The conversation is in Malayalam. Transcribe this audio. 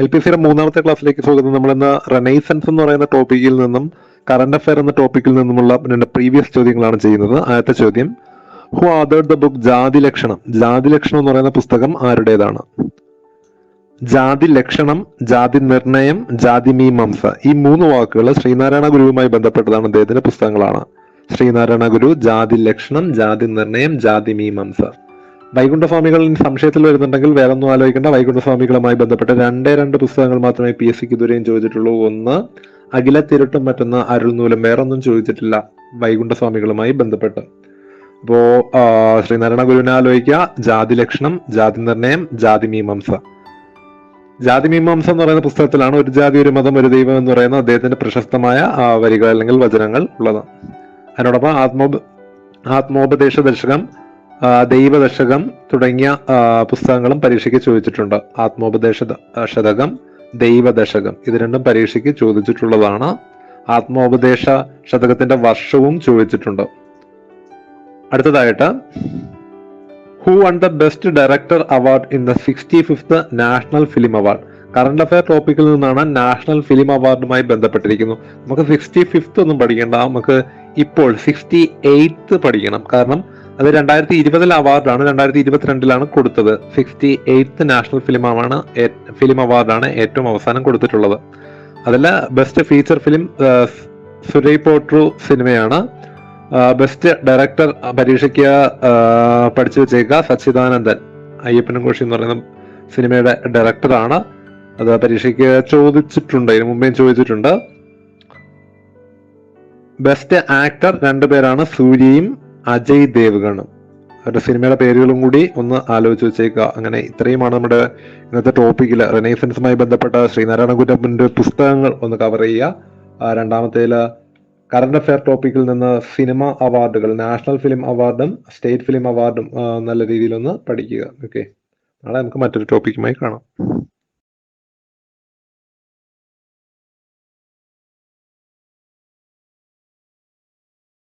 LPSA മൂന്നാമത്തെ ക്ലാസ്സിലേക്ക് സ്വാഗതം. നമ്മളിന്ന് റെനൈസൻസ് എന്ന് പറയുന്ന ടോപ്പിക്കിൽ നിന്നും കറണ്ട് അഫയർ എന്ന ടോപ്പിക്കിൽ നിന്നുമുള്ള രണ്ട് പ്രീവിയസ് ചോദ്യങ്ങളാണ് ചെയ്യുന്നത്. ആദ്യത്തെ ചോദ്യം, ഹു ആതേർഡ് ദ ബുക്ക് ജാതി ലക്ഷണം? ജാതി ലക്ഷണം എന്ന് പറയുന്ന പുസ്തകം ആരുടേതാണ്? ജാതി ലക്ഷണം, ജാതി നിർണയം, ജാതി മീമാംസ, ഈ മൂന്ന് വാക്കുകൾ ശ്രീനാരായണ ഗുരുവുമായി ബന്ധപ്പെട്ടതാണ്. അദ്ദേഹത്തിന്റെ പുസ്തകങ്ങളാണ്. ശ്രീനാരായണ ഗുരു, ജാതി ലക്ഷണം, ജാതി നിർണയം, ജാതി മീമാംസ. വൈകുണ്ഠസ്വാമികൾ സംശയത്തിൽ വരുന്നുണ്ടെങ്കിൽ വേറെ ഒന്നും ആലോചിക്കേണ്ട. വൈകുണ്ഠസ്വാമികളുമായി ബന്ധപ്പെട്ട രണ്ട് പുസ്തകങ്ങൾ മാത്രമേ PSC ഇതുവരെയും ചോദിച്ചിട്ടുള്ളൂ. ഒന്ന് അഖിലത്തിരുട്ടും, മറ്റൊന്ന് അരുൾനൂലും. വേറെ ഒന്നും ചോദിച്ചിട്ടില്ല വൈകുണ്ഠസ്വാമികളുമായി ബന്ധപ്പെട്ട്. അപ്പോ ശ്രീനാരായണ ഗുരുവിനെ ആലോചിക്കുക, ജാതി ലക്ഷണം, ജാതി നിർണയം, ജാതി മീമാംസ. ജാതി മീമാംസ എന്ന് പറയുന്ന പുസ്തകത്തിലാണ് ഒരു ജാതി ഒരു മതം ഒരു ദൈവം എന്ന് പറയുന്ന അദ്ദേഹത്തിന്റെ പ്രശസ്തമായ വരികൾ അല്ലെങ്കിൽ വചനങ്ങൾ ഉള്ളത്. അതിനോടൊപ്പം ആത്മോപദേശ ദശകം, ദൈവദശകം തുടങ്ങിയ പുസ്തകങ്ങളും പരീക്ഷയ്ക്ക് ചോദിച്ചിട്ടുണ്ട്. ആത്മോപദേശ ശതകം, ദൈവദശകം, ഇത് രണ്ടും പരീക്ഷയ്ക്ക് ചോദിച്ചിട്ടുള്ളതാണ്. ആത്മോപദേശ ശതകത്തിന്റെ വർഷവും ചോദിച്ചിട്ടുണ്ട്. അടുത്തതായിട്ട്, who won the best director award in the 65th national film award? Current affair ടോപ്പിക്കിൽ നിന്നാണ് നാഷണൽ ഫിലിം അവാർഡുമായി ബന്ധപ്പെട്ടിരിക്കുന്നു. നമുക്ക് 65th ഒന്നും പഠിക്കേണ്ട, നമുക്ക് ഇപ്പോൾ 68th പഠിക്കണം. കാരണം അത് 2020 അവാർഡാണ്, 2022 കൊടുത്തത്. 68th നാഷണൽ ഫിലിം അവാർഡാണ് ഏറ്റവും അവസാനം കൊടുത്തിട്ടുള്ളത്. അതിൽ best feature film Soorarai Pottru സിനിമയാണ്. ബെസ്റ്റ് ഡയറക്ടർ പരീക്ഷയ്ക്ക് പഠിച്ചു വെച്ചേക്കുക, സച്ചിദാനന്ദൻ. അയ്യപ്പനും കോശി എന്ന് പറയുന്ന സിനിമയുടെ ഡയറക്ടറാണ്. അത് പരീക്ഷയ്ക്ക് ചോദിച്ചിട്ടുണ്ട്, ഇതിനു മുമ്പേയും ചോദിച്ചിട്ടുണ്ട്. ബെസ്റ്റ് ആക്ടർ രണ്ടുപേരാണ്, സൂര്യയും അജയ് ദേവ്ഗണും. അവരുടെ സിനിമയുടെ പേരുകളും കൂടി ഒന്ന് ആലോചിച്ച് വെച്ചേക്കുക. അങ്ങനെ ഇത്രയുമാണ് നമ്മുടെ ഇന്നത്തെ ടോപ്പിക്കിൽ റെനൈസൻസുമായി ബന്ധപ്പെട്ട ശ്രീനാരായണ ഗുരുവിന്റെ പുസ്തകങ്ങൾ ഒന്ന് കവർ ചെയ്യുക. രണ്ടാമത്തേല് കറണ്ട് അഫയർ ടോപ്പിക്കിൽ നിന്ന് സിനിമ അവാർഡുകൾ, നാഷണൽ ഫിലിം അവാർഡും സ്റ്റേറ്റ് ഫിലിം അവാർഡും നല്ല രീതിയിലൊന്ന് പഠിക്കുക. ഓക്കെ, നാളെ നമുക്ക് മറ്റൊരു ടോപ്പിക്കുമായി കാണാം.